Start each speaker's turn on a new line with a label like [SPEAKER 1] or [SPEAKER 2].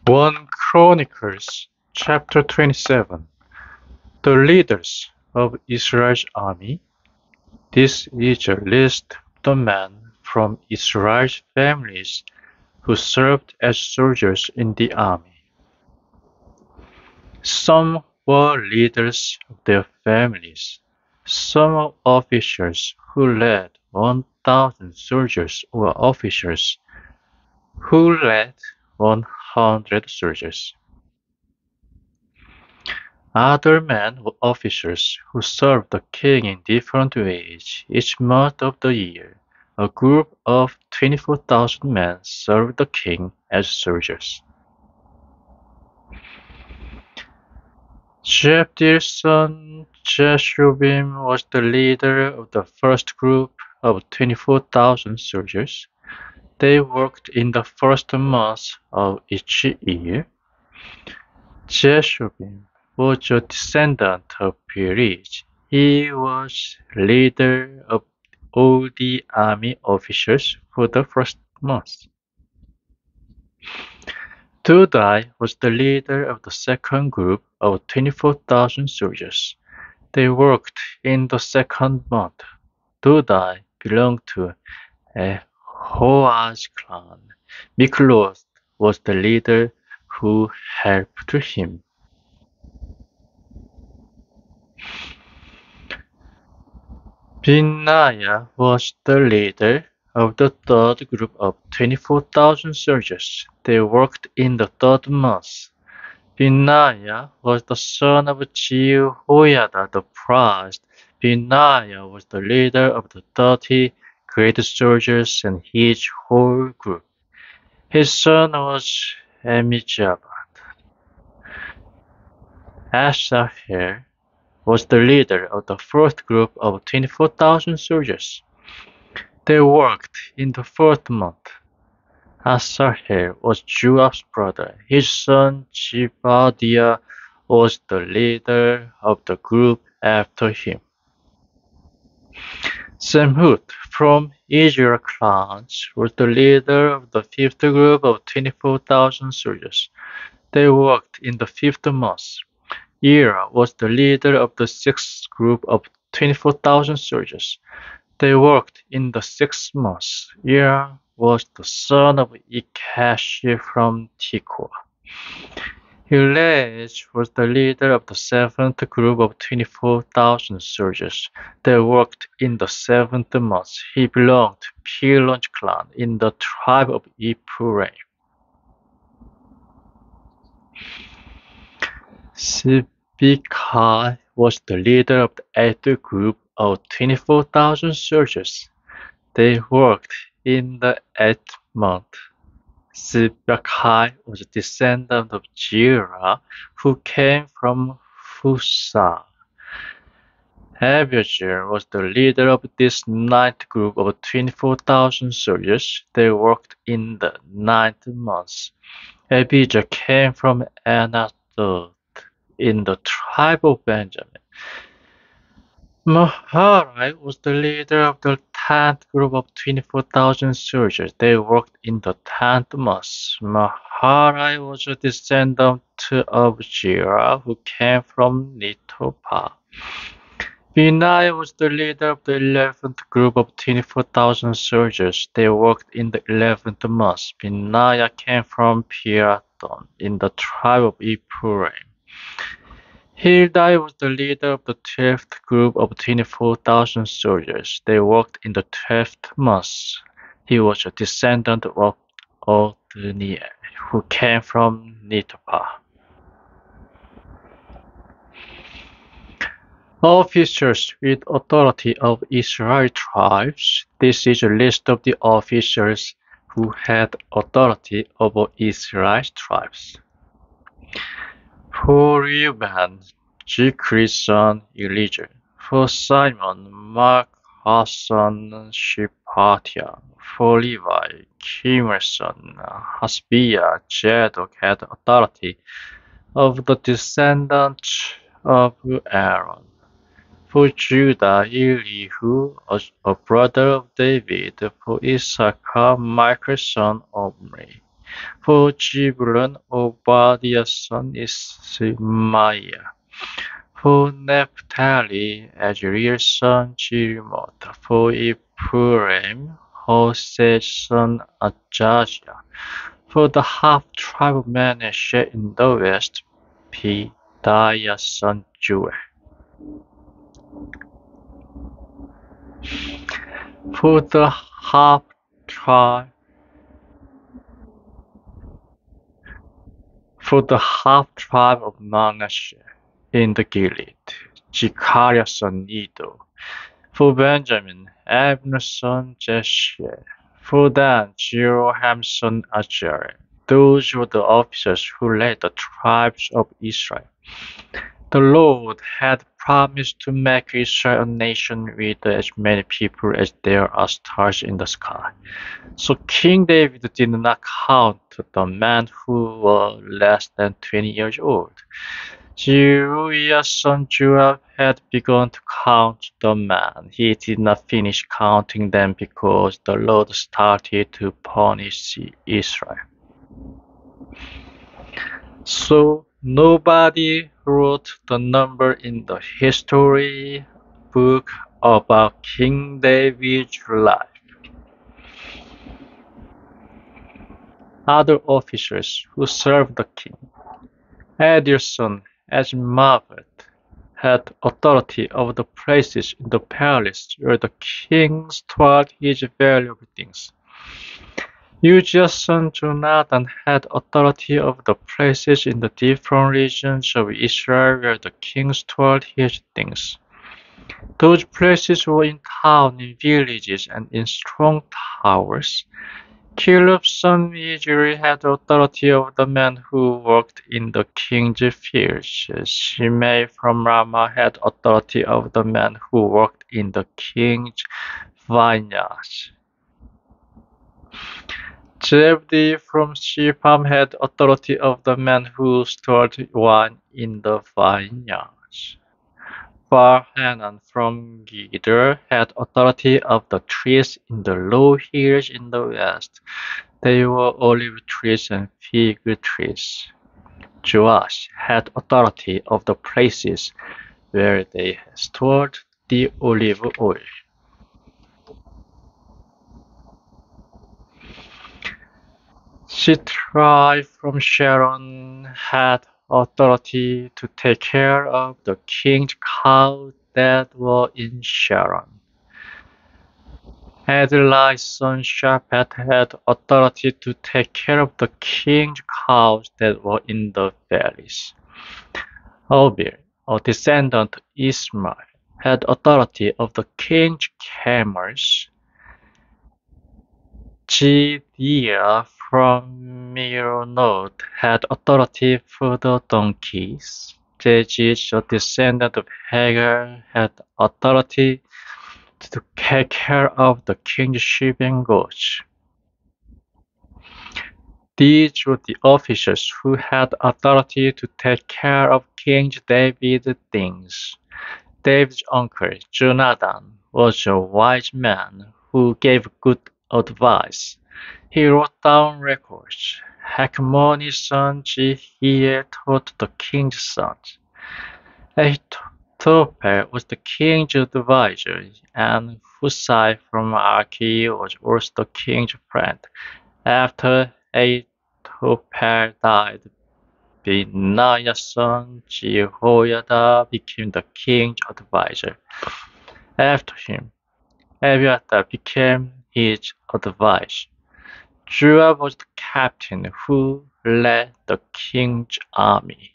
[SPEAKER 1] 1 Chronicles chapter 27. The leaders of Israel's army. This is a list of the men from Israel's families who served as soldiers in the army. Some were leaders of their families. Some were officers who led 1,000 soldiers or officers who led 100 soldiers. Other men were officers who served the king in different ways each month of the year. A group of 24,000 men served the king as soldiers. Jabdir's son Jeshobim was the leader of the first group of 24,000 soldiers. They worked in the first month of each year. Jeshobim was a descendant of Perez. He was leader of all the army officers for the first month. Dodai was the leader of the second group of 24,000 soldiers. They worked in the second month. Dodai belonged to a Hoaz clan. Mikloth was the leader who helped him. Benaiah was the leader of the third group of 24,000 soldiers. They worked in the third month. Benaiah was the son of Jehoiada the priest. Benaiah was the leader of the 30 great soldiers and his whole group. His son was Amijabad. Asahel was the leader of the fourth group of 24,000 soldiers. They worked in the fourth month. Asahel was Joab's brother. His son Zebadiah was the leader of the group after him. Samhut from Israel clans was the leader of the fifth group of 24,000 soldiers. They worked in the fifth month. Ira was the leader of the sixth group of 24,000 soldiers. They worked in the sixth month. Ira was the son of Ikash from Tekoa. Hilez was the leader of the seventh group of 24,000 soldiers. They worked in the seventh month. He belonged to Pilon's clan in the tribe of Ephraim. Sibbecai was the leader of the eighth group of 24,000 soldiers. They worked in the eighth month. Sibbecai was a descendant of Jira, who came from Husa. Abijah was the leader of this ninth group of 24,000 soldiers. They worked in the ninth month. Abijah came from Anathoth in the tribe of Benjamin. Maharai was the leader of the 10th group of 24,000 soldiers. They worked in the 10th month. Maharai was a descendant of Jira, who came from Netophah. Benaiah was the leader of the 11th group of 24,000 soldiers. They worked in the 11th month. Benaiah came from Pirathon in the tribe of Ephraim. Hildai was the leader of the 12th group of 24,000 soldiers. They worked in the 12th month. He was a descendant of Othniel, who came from Netophah. Officers with authority of Israel tribes. This is a list of the officers who had authority over Israel's tribes. For Reuben, Zichri's son Elijah. For Simon, Mark, Hassan, Shephatiah. For Levi, Kimer's son Hasbiah, Zadok had authority of the descendants of Aaron. For Judah, Elihu, a brother of David. For Issachar, Michael's son Omri. For Zebulun, Obadiah's son Ismaiah. For Naphtali, Azriel's son Jeremoth. For Ephraim, Hosea's son Ajaziah. For the half-tribe of Manasseh in the west, Pedaiah's son Joel. For the half-tribe of Manasseh in the Gilead, Zechariah's son Iddo. For Benjamin, Abner's son Jesse. For Dan, Jeroham's son Azariah. Those were the officers who led the tribes of Israel. The Lord had promised to make Israel a nation with as many people as there are stars in the sky. So King David did not count the men who were less than 20 years old. Zeruiah's son Joab had begun to count the men. He did not finish counting them because the Lord started to punish Israel. So nobody wrote the number in the history book about King David's life. Other officers who served the king, Adil's son Azmaveth, had authority over the places in the palace where the king stored his valuable things. Uzziah's son Jonathan had authority over the places in the different regions of Israel where the king stored his things. Those places were in towns, in villages, and in strong towers. Caleb's son Izri had authority over the men who worked in the king's fields. Shimei from Ramah had authority over the men who worked in the king's vineyards. Zebdi from Shipam had authority over the men who stored wine in the vineyards. Bar-Hanan from Gideon had authority of the trees in the low hills in the west. They were olive trees and fig trees. Joash had authority of the places where they stored the olive oil. Shitrai from Sharon had authority to take care of the king's cows that were in Sharon. Adlai's son Shaphat had authority to take care of the king's cows that were in the valleys. Obil, a descendant of Ismail, had authority of the king's camels. Jediah from Meronot had authority for the donkeys. Jejich, a descendant of Hagar, had authority to take care of the king's sheep and goats. These were the officers who had authority to take care of King David's things. David's uncle, Jonathan, was a wise man who gave good advice. He wrote down records. Hachmoni's son Jehiel taught the king's sons. Ahithophel was the king's advisor, and Hushai from Archi was also the king's friend. After Ahithophel died, Benaiah's son Jehoiada became the king's advisor. After him, Abiathar became his advisor. Joab was the captain who led the king's army.